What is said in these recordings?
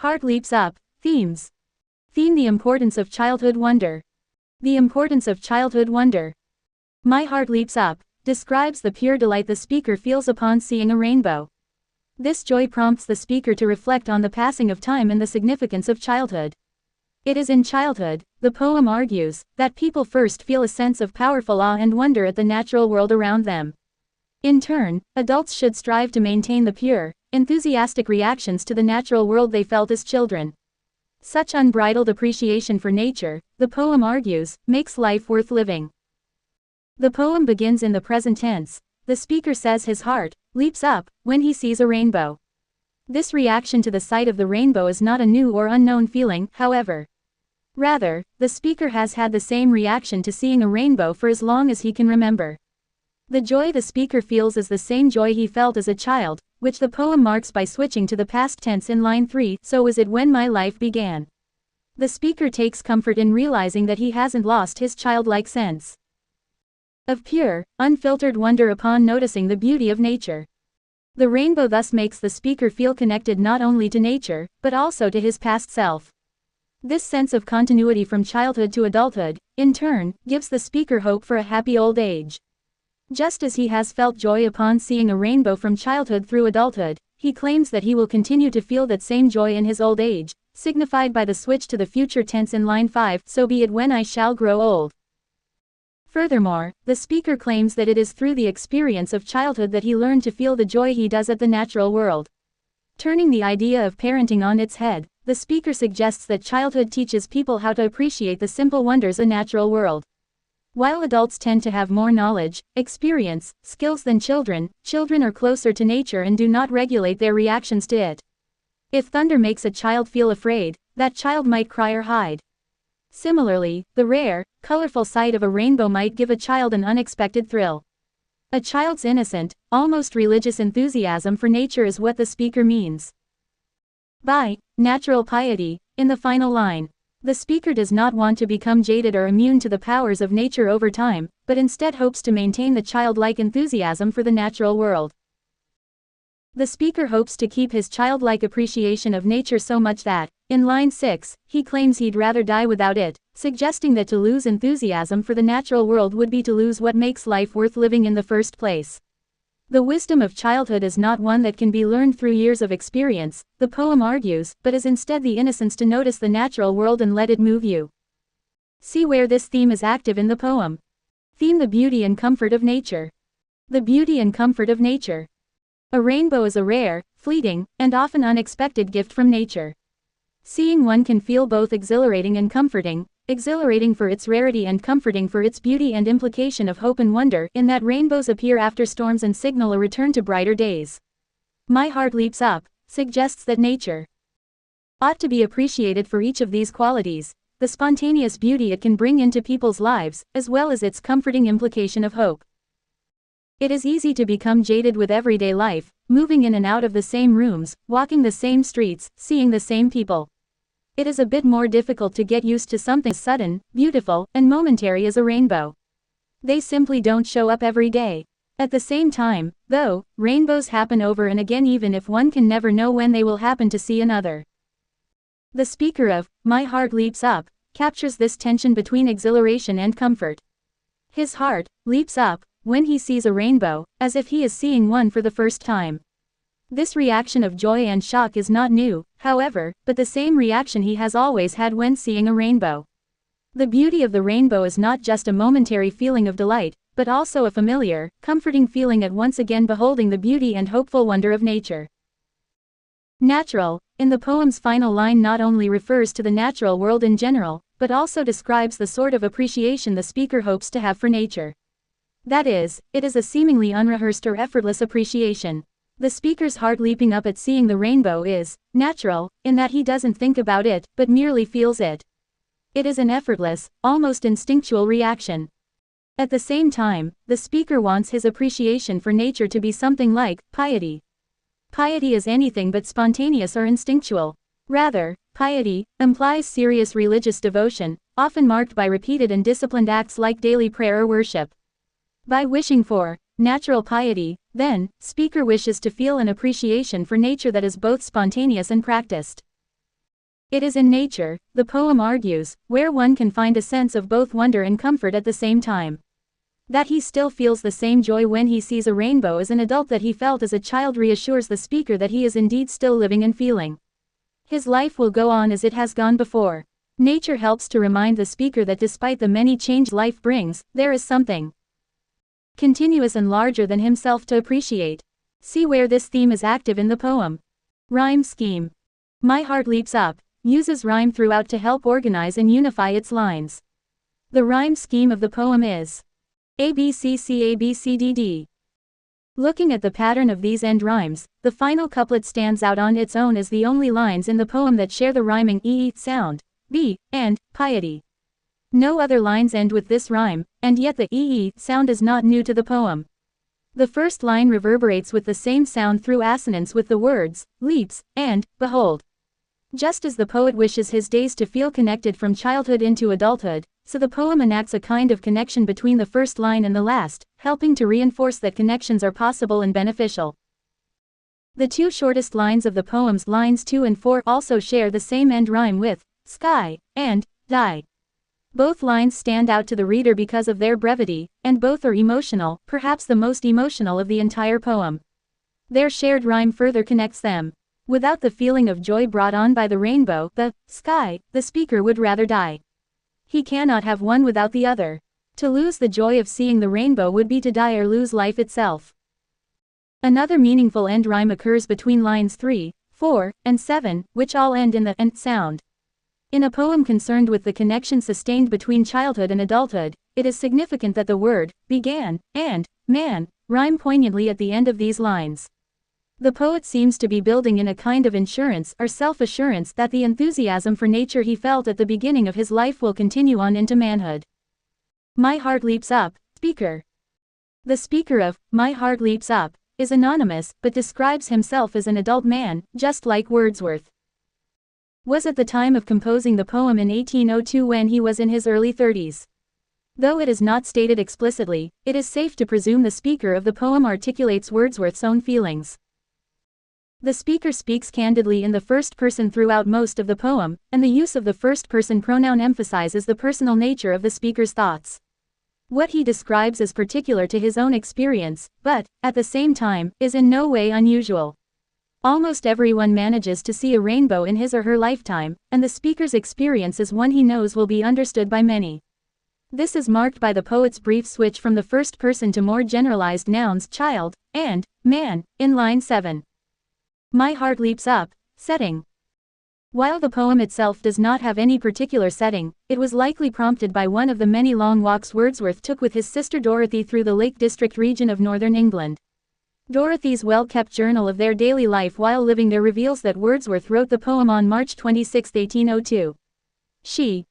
Heart leaps up. Themes. Theme: the importance of childhood wonder. The importance of childhood wonder. My heart leaps up describes the pure delight the speaker feels upon seeing a rainbow. This joy prompts the speaker to reflect on the passing of time and the significance of childhood. It is in childhood, the poem argues, that people first feel a sense of powerful awe and wonder at the natural world around them. In turn, adults should strive to maintain the pure, enthusiastic reactions to the natural world they felt as children. Such unbridled appreciation for nature, the poem argues, makes life worth living. The poem begins in the present tense. The speaker says his heart leaps up when he sees a rainbow. This reaction to the sight of the rainbow is not a new or unknown feeling, however. Rather, the speaker has had the same reaction to seeing a rainbow for as long as he can remember. The joy the speaker feels is the same joy he felt as a child, which the poem marks by switching to the past tense in line 3, so was it when my life began. The speaker takes comfort in realizing that he hasn't lost his childlike sense of pure, unfiltered wonder upon noticing the beauty of nature. The rainbow thus makes the speaker feel connected not only to nature, but also to his past self. This sense of continuity from childhood to adulthood, in turn, gives the speaker hope for a happy old age. Just as he has felt joy upon seeing a rainbow from childhood through adulthood, he claims that he will continue to feel that same joy in his old age, signified by the switch to the future tense in line 5, so be it when I shall grow old. Furthermore, the speaker claims that it is through the experience of childhood that he learned to feel the joy he does at the natural world. Turning the idea of parenting on its head, the speaker suggests that childhood teaches people how to appreciate the simple wonders of the natural world. While adults tend to have more knowledge, experience, skills than children, children are closer to nature and do not regulate their reactions to it. If thunder makes a child feel afraid, that child might cry or hide. Similarly, the rare, colorful sight of a rainbow might give a child an unexpected thrill. A child's innocent, almost religious enthusiasm for nature is what the speaker means by natural piety. In the final line, the speaker does not want to become jaded or immune to the powers of nature over time, but instead hopes to maintain the childlike enthusiasm for the natural world. The speaker hopes to keep his childlike appreciation of nature so much that, in line 6, he claims he'd rather die without it, suggesting that to lose enthusiasm for the natural world would be to lose what makes life worth living in the first place. The wisdom of childhood is not one that can be learned through years of experience, the poem argues, but is instead the innocence to notice the natural world and let it move you. See where this theme is active in the poem. Theme: the beauty and comfort of nature. The beauty and comfort of nature. A rainbow is a rare, fleeting, and often unexpected gift from nature. Seeing one can feel both exhilarating and comforting, exhilarating for its rarity and comforting for its beauty and implication of hope and wonder in that rainbows appear after storms and signal a return to brighter days. My heart leaps up suggests that nature ought to be appreciated for each of these qualities, the spontaneous beauty it can bring into people's lives, as well as its comforting implication of hope. It is easy to become jaded with everyday life, moving in and out of the same rooms, walking the same streets, seeing the same people. It is a bit more difficult to get used to something as sudden, beautiful, and momentary as a rainbow. They simply don't show up every day. At the same time, though, rainbows happen over and again even if one can never know when they will happen to see another. The speaker of My Heart Leaps Up captures this tension between exhilaration and comfort. His heart leaps up when he sees a rainbow, as if he is seeing one for the first time. This reaction of joy and shock is not new, however, but the same reaction he has always had when seeing a rainbow. The beauty of the rainbow is not just a momentary feeling of delight, but also a familiar, comforting feeling at once again beholding the beauty and hopeful wonder of nature. Natural, in the poem's final line, not only refers to the natural world in general, but also describes the sort of appreciation the speaker hopes to have for nature. That is, it is a seemingly unrehearsed or effortless appreciation. The speaker's heart leaping up at seeing the rainbow is natural, in that he doesn't think about it, but merely feels it. It is an effortless, almost instinctual reaction. At the same time, the speaker wants his appreciation for nature to be something like piety. Piety is anything but spontaneous or instinctual. Rather, piety implies serious religious devotion, often marked by repeated and disciplined acts like daily prayer or worship. By wishing for natural piety, then, speaker wishes to feel an appreciation for nature that is both spontaneous and practiced. It is in nature, the poem argues, where one can find a sense of both wonder and comfort at the same time. That he still feels the same joy when he sees a rainbow as an adult that he felt as a child reassures the speaker that he is indeed still living and feeling. His life will go on as it has gone before. Nature helps to remind the speaker that despite the many changes life brings, there is something continuous and larger than himself to appreciate. See where this theme is active in the poem. Rhyme scheme. My Heart Leaps Up uses rhyme throughout to help organize and unify its lines. The rhyme scheme of the poem is ABCCABCDD. Looking at the pattern of these end rhymes, the final couplet stands out on its own as the only lines in the poem that share the rhyming E sound, B, and piety. No other lines end with this rhyme, and yet the E sound is not new to the poem. The first line reverberates with the same sound through assonance with the words, leaps, and, behold. Just as the poet wishes his days to feel connected from childhood into adulthood, so the poem enacts a kind of connection between the first line and the last, helping to reinforce that connections are possible and beneficial. The two shortest lines of the poem's lines 2 and 4 also share the same end rhyme with sky and die. Both lines stand out to the reader because of their brevity, and both are emotional, perhaps the most emotional of the entire poem. Their shared rhyme further connects them. Without the feeling of joy brought on by the rainbow, the sky, the speaker would rather die. He cannot have one without the other. To lose the joy of seeing the rainbow would be to die or lose life itself. Another meaningful end rhyme occurs between lines 3, 4, and 7, which all end in the and sound. In a poem concerned with the connection sustained between childhood and adulthood, it is significant that the word began and man rhyme poignantly at the end of these lines. The poet seems to be building in a kind of insurance or self-assurance that the enthusiasm for nature he felt at the beginning of his life will continue on into manhood. My Heart Leaps Up, speaker. The speaker of My Heart Leaps Up is anonymous, but describes himself as an adult man, just like Wordsworth was at the time of composing the poem in 1802 when he was in his early 30s. Though it is not stated explicitly, it is safe to presume the speaker of the poem articulates Wordsworth's own feelings. The speaker speaks candidly in the first person throughout most of the poem, and the use of the first-person pronoun emphasizes the personal nature of the speaker's thoughts. What he describes is particular to his own experience, but, at the same time, is in no way unusual. Almost everyone manages to see a rainbow in his or her lifetime, and the speaker's experience is one he knows will be understood by many. This is marked by the poet's brief switch from the first person to more generalized nouns child and man in line 7. My Heart Leaps Up, setting. While the poem itself does not have any particular setting, it was likely prompted by one of the many long walks Wordsworth took with his sister Dorothy through the Lake District region of northern England. Dorothy's well-kept journal of their daily life while living there reveals that Wordsworth wrote the poem on March 26, 1802. She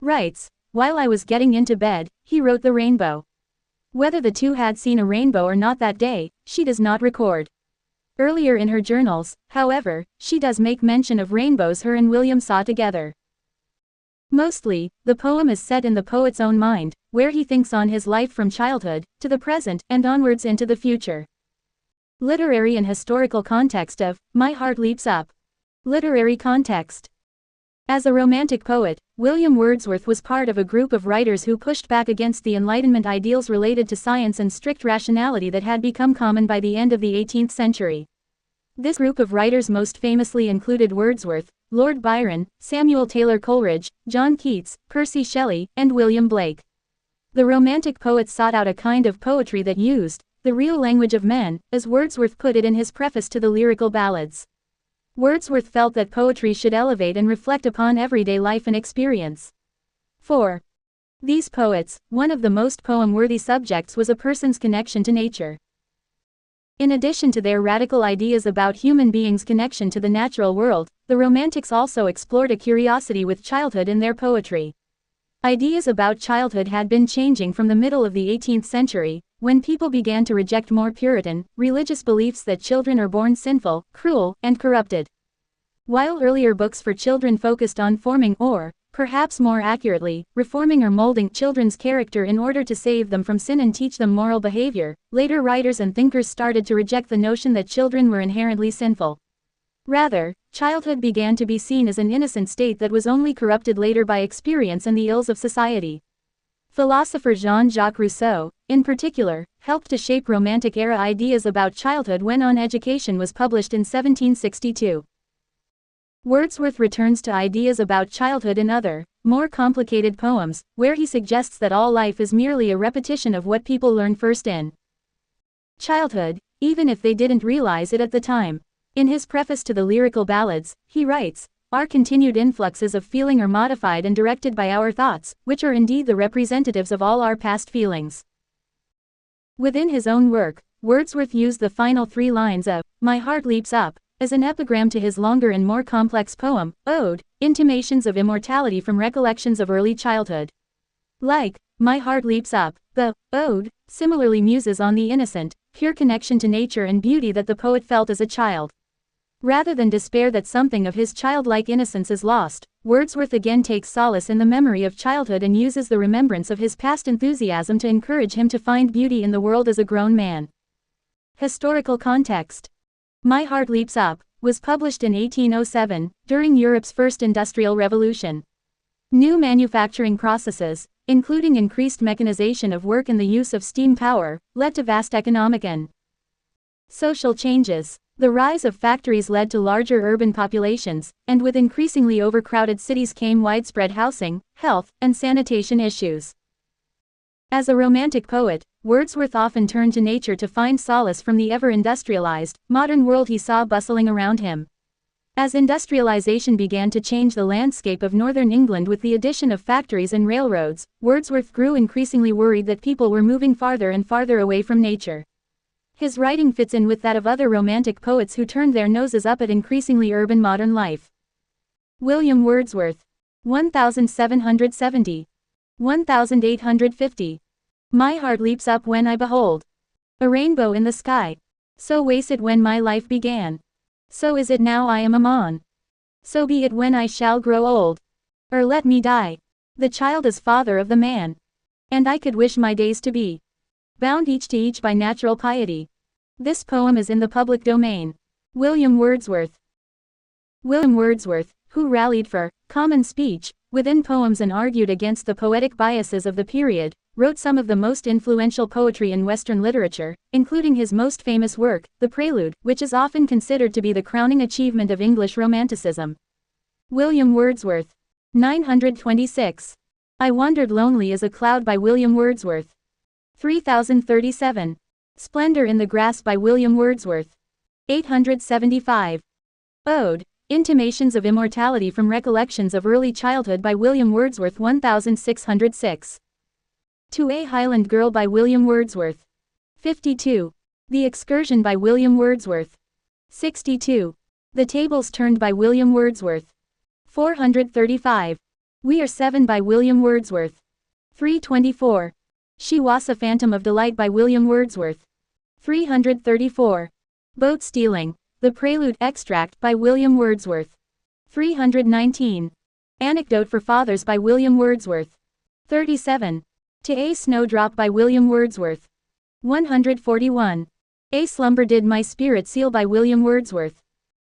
writes, "While I was getting into bed, he wrote the rainbow." Whether the two had seen a rainbow or not that day, she does not record. Earlier in her journals, however, she does make mention of rainbows her and William saw together. Mostly, the poem is set in the poet's own mind, where he thinks on his life from childhood, to the present, and onwards into the future. Literary and historical context of My Heart Leaps Up. Literary context. As a Romantic poet, William Wordsworth was part of a group of writers who pushed back against the Enlightenment ideals related to science and strict rationality that had become common by the end of the 18th century. This group of writers most famously included Wordsworth, Lord Byron, Samuel Taylor Coleridge, John Keats, Percy Shelley, and William Blake. The Romantic poets sought out a kind of poetry that used the real language of men, as Wordsworth put it in his preface to the lyrical ballads. Wordsworth felt that poetry should elevate and reflect upon everyday life and experience. For these poets, one of the most poem-worthy subjects was a person's connection to nature. In addition to their radical ideas about human beings' connection to the natural world, the Romantics also explored a curiosity with childhood in their poetry. Ideas about childhood had been changing from the middle of the 18th century, when people began to reject more Puritan, religious beliefs that children are born sinful, cruel, and corrupted. While earlier books for children focused on forming or, perhaps more accurately, reforming or molding children's character in order to save them from sin and teach them moral behavior, later writers and thinkers started to reject the notion that children were inherently sinful. Rather, childhood began to be seen as an innocent state that was only corrupted later by experience and the ills of society. Philosopher Jean-Jacques Rousseau, in particular, helped to shape Romantic-era ideas about childhood when On Education was published in 1762. Wordsworth returns to ideas about childhood in other, more complicated poems, where he suggests that all life is merely a repetition of what people learn first in childhood, even if they didn't realize it at the time. In his preface to the Lyrical Ballads, he writes, "Our continued influxes of feeling are modified and directed by our thoughts, which are indeed the representatives of all our past feelings." Within his own work, Wordsworth used the final 3 lines of "My Heart Leaps Up" as an epigram to his longer and more complex poem, Ode, Intimations of Immortality from Recollections of Early Childhood. Like My Heart Leaps Up, the Ode similarly muses on the innocent, pure connection to nature and beauty that the poet felt as a child. Rather than despair that something of his childlike innocence is lost, Wordsworth again takes solace in the memory of childhood and uses the remembrance of his past enthusiasm to encourage him to find beauty in the world as a grown man. Historical context. My Heart Leaps Up was published in 1807, during Europe's first industrial revolution. New manufacturing processes, including increased mechanization of work and the use of steam power, led to vast economic and social changes. The rise of factories led to larger urban populations, and with increasingly overcrowded cities came widespread housing, health, and sanitation issues. As a Romantic poet, Wordsworth often turned to nature to find solace from the ever-industrialized, modern world he saw bustling around him. As industrialization began to change the landscape of northern England with the addition of factories and railroads, Wordsworth grew increasingly worried that people were moving farther and farther away from nature. His writing fits in with that of other Romantic poets who turned their noses up at increasingly urban modern life. William Wordsworth. 1770. 1850. My heart leaps up when I behold a rainbow in the sky. So was it when my life began. So is it now I am a mon. So be it when I shall grow old. Or let me die. The child is father of the man. And I could wish my days to be bound each to each by natural piety. This poem is in the public domain. William Wordsworth. William Wordsworth, who rallied for common speech within poems and argued against the poetic biases of the period, wrote some of the most influential poetry in Western literature, including his most famous work, The Prelude, which is often considered to be the crowning achievement of English Romanticism. William Wordsworth. 926. I Wandered Lonely as a Cloud by William Wordsworth. 3037. Splendor in the Grass by William Wordsworth. 875. Ode, Intimations of Immortality from Recollections of Early Childhood by William Wordsworth 1606. To a Highland Girl by William Wordsworth. 52. The Excursion by William Wordsworth. 62. The Tables Turned by William Wordsworth. 435. We Are Seven by William Wordsworth. 324. She Was a Phantom of Delight by William Wordsworth. 334. Boat Stealing, The Prelude Extract by William Wordsworth. 319. Anecdote for Fathers by William Wordsworth. 37. To a Snowdrop by William Wordsworth. 141. A Slumber Did My Spirit Seal by William Wordsworth.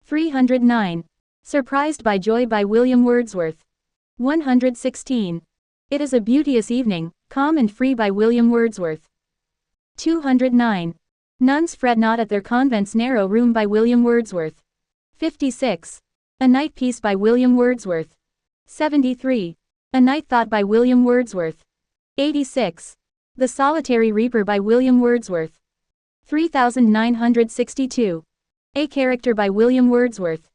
309. Surprised by Joy by William Wordsworth. 116. It Is a Beauteous Evening, Calm and Free by William Wordsworth. 209. Nuns Fret Not at Their Convent's Narrow Room by William Wordsworth. 56. A Night Piece by William Wordsworth. 73. A Night Thought by William Wordsworth. 86. The Solitary Reaper by William Wordsworth. 3962. A Character by William Wordsworth.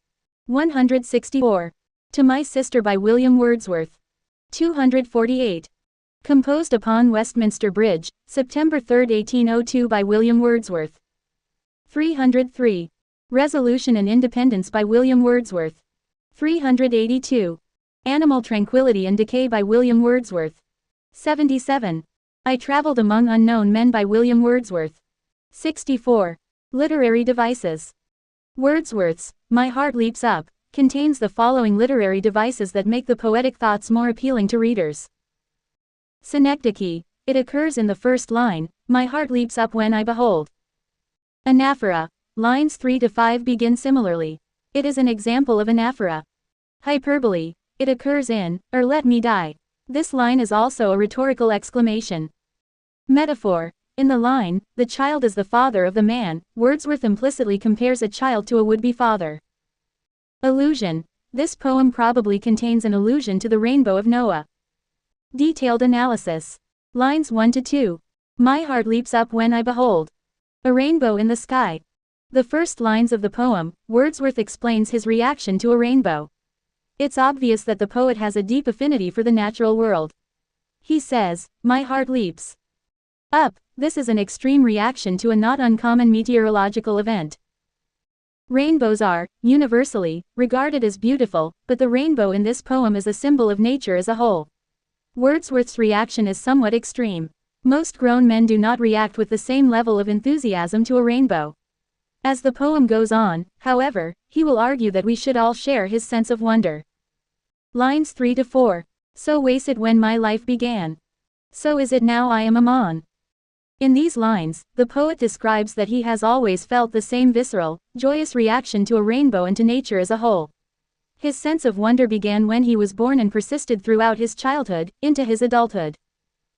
164. To My Sister by William Wordsworth. 248. Composed upon Westminster Bridge, September 3, 1802 by William Wordsworth. 303. Resolution and Independence by William Wordsworth. 382. Animal Tranquility and Decay by William Wordsworth. 77. I Traveled Among Unknown Men by William Wordsworth. 64. Literary devices. Wordsworth's My Heart Leaps Up contains the following literary devices that make the poetic thoughts more appealing to readers. Synecdoche. It occurs in the first line, My heart leaps up when I behold. Anaphora. Lines 3 to 5 begin similarly. It is an example of anaphora. Hyperbole. It occurs in, or let me die. This line is also a rhetorical exclamation. Metaphor. In the line, the child is the father of the man, Wordsworth implicitly compares a child to a would-be father. Allusion. This poem probably contains an allusion to the rainbow of Noah. Detailed analysis. Lines 1 to 2. My heart leaps up when I behold a rainbow in the sky. The first lines of the poem, Wordsworth explains his reaction to a rainbow. It's obvious that the poet has a deep affinity for the natural world. He says, "My heart leaps up." This is an extreme reaction to a not uncommon meteorological event. Rainbows are, universally, regarded as beautiful, but the rainbow in this poem is a symbol of nature as a whole. Wordsworth's reaction is somewhat extreme. Most grown men do not react with the same level of enthusiasm to a rainbow. As the poem goes on, however, he will argue that we should all share his sense of wonder. Lines 3 to 4. So was it when my life began. So is it now I am a man. In these lines, the poet describes that he has always felt the same visceral, joyous reaction to a rainbow and to nature as a whole. His sense of wonder began when he was born and persisted throughout his childhood, into his adulthood.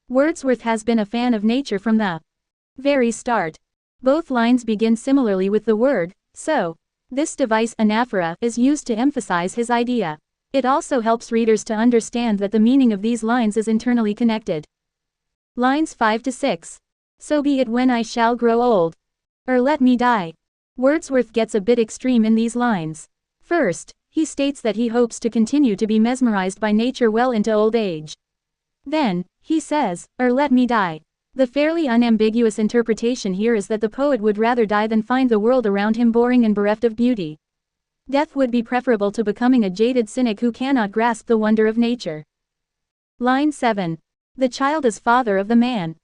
Wordsworth has been a fan of nature from the very start. Both lines begin similarly with the word, so. This device, anaphora, is used to emphasize his idea. It also helps readers to understand that the meaning of these lines is internally connected. Lines 5 to 6. So be it when I shall grow old. Or let me die. Wordsworth gets a bit extreme in these lines. First, he states that he hopes to continue to be mesmerized by nature well into old age. Then, he says, or let me die. The fairly unambiguous interpretation here is that the poet would rather die than find the world around him boring and bereft of beauty. Death would be preferable to becoming a jaded cynic who cannot grasp the wonder of nature. Line 7. The child is father of the man.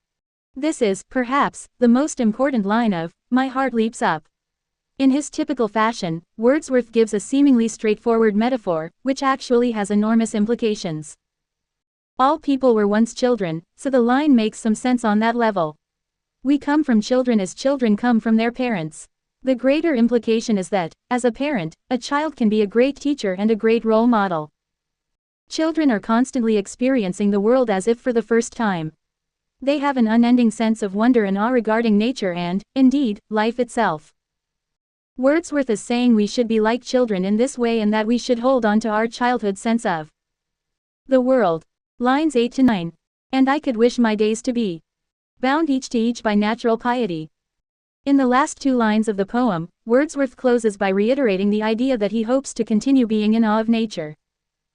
This is, perhaps, the most important line of My Heart Leaps Up. In his typical fashion, Wordsworth gives a seemingly straightforward metaphor, which actually has enormous implications. All people were once children, so the line makes some sense on that level. We come from children as children come from their parents. The greater implication is that, as a parent, a child can be a great teacher and a great role model. Children are constantly experiencing the world as if for the first time. They have an unending sense of wonder and awe regarding nature and, indeed, life itself. Wordsworth is saying we should be like children in this way and that we should hold on to our childhood sense of the world. Lines 8 to 9. And I could wish my days to be bound each to each by natural piety. In the last two lines of the poem, Wordsworth closes by reiterating the idea that he hopes to continue being in awe of nature.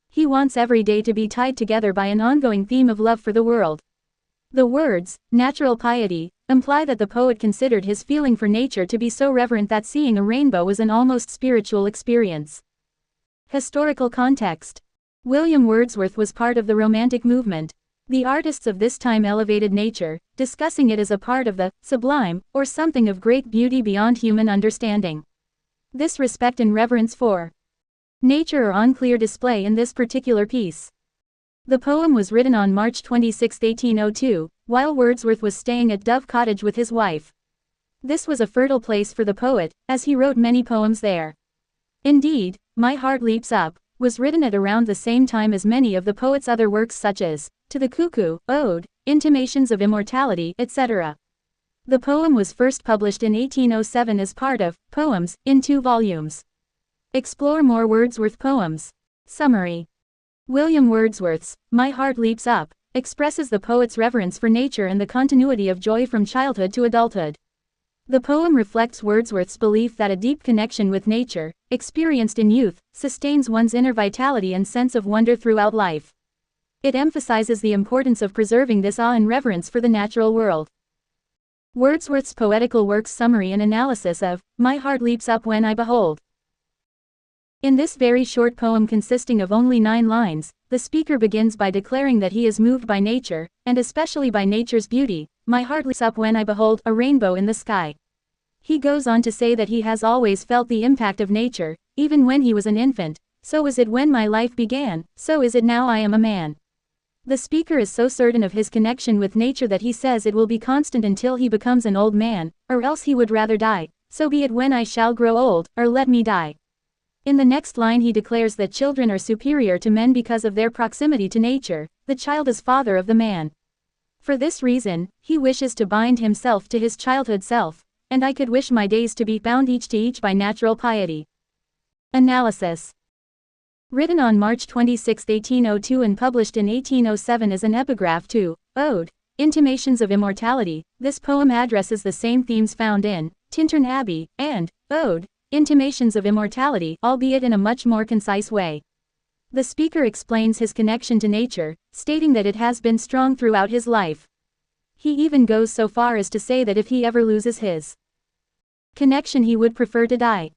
He wants every day to be tied together by an ongoing theme of love for the world. The words, natural piety, imply that the poet considered his feeling for nature to be so reverent that seeing a rainbow was an almost spiritual experience. Historical context. William Wordsworth was part of the Romantic movement. The artists of this time elevated nature, discussing it as a part of the sublime, or something of great beauty beyond human understanding. This respect and reverence for nature are on clear display in this particular piece. The poem was written on March 26, 1802, while Wordsworth was staying at Dove Cottage with his wife. This was a fertile place for the poet, as he wrote many poems there. Indeed, My Heart Leaps Up was written at around the same time as many of the poet's other works such as To the Cuckoo, Ode, Intimations of Immortality, etc. The poem was first published in 1807 as part of Poems, in 2 volumes. Explore more Wordsworth poems. Summary. William Wordsworth's My Heart Leaps Up expresses the poet's reverence for nature and the continuity of joy from childhood to adulthood. The poem reflects Wordsworth's belief that a deep connection with nature, experienced in youth, sustains one's inner vitality and sense of wonder throughout life. It emphasizes the importance of preserving this awe and reverence for the natural world. Wordsworth's poetical works summary and analysis of My Heart Leaps Up When I Behold. In this very short poem consisting of only 9 lines, the speaker begins by declaring that he is moved by nature, and especially by nature's beauty. My heart leaps up when I behold a rainbow in the sky. He goes on to say that he has always felt the impact of nature, even when he was an infant. So is it when my life began, so is it now I am a man. The speaker is so certain of his connection with nature that he says it will be constant until he becomes an old man, or else he would rather die. So be it when I shall grow old, or let me die. In the next line he declares that children are superior to men because of their proximity to nature, the child is father of the man. For this reason, he wishes to bind himself to his childhood self, and I could wish my days to be bound each to each by natural piety. Analysis. Written on March 26, 1802 and published in 1807 as an epigraph to Ode, Intimations of Immortality, this poem addresses the same themes found in Tintern Abbey and Ode, Intimations of Immortality, albeit in a much more concise way. The speaker explains his connection to nature, stating that it has been strong throughout his life. He even goes so far as to say that if he ever loses his connection he would prefer to die.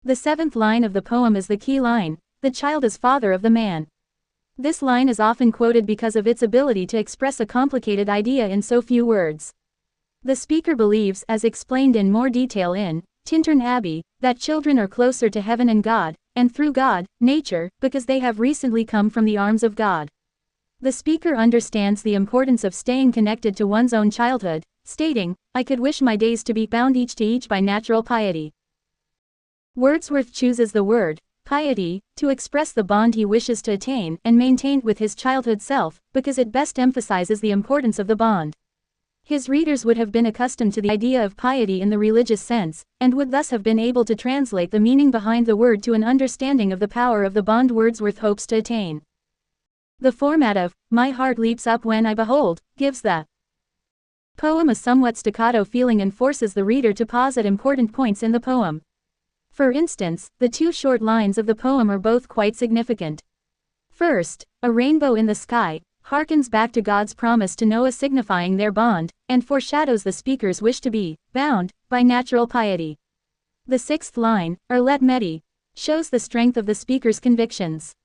The seventh line of the poem is the key line, the child is father of the man. This line is often quoted because of its ability to express a complicated idea in so few words. The speaker believes, as explained in more detail in Tintern Abbey, that children are closer to heaven and God, and through God, nature, because they have recently come from the arms of God. The speaker understands the importance of staying connected to one's own childhood, stating, I could wish my days to be bound each to each by natural piety. Wordsworth chooses the word piety to express the bond he wishes to attain and maintain with his childhood self, because it best emphasizes the importance of the bond. His readers would have been accustomed to the idea of piety in the religious sense, and would thus have been able to translate the meaning behind the word to an understanding of the power of the bond Wordsworth hopes to attain. The format of My Heart Leaps Up When I Behold gives the poem a somewhat staccato feeling and forces the reader to pause at important points in the poem. For instance, the two short lines of the poem are both quite significant. First, a rainbow in the sky harkens back to God's promise to Noah, signifying their bond, and foreshadows the speaker's wish to be bound by natural piety. The sixth line, Let Medi, shows the strength of the speaker's convictions.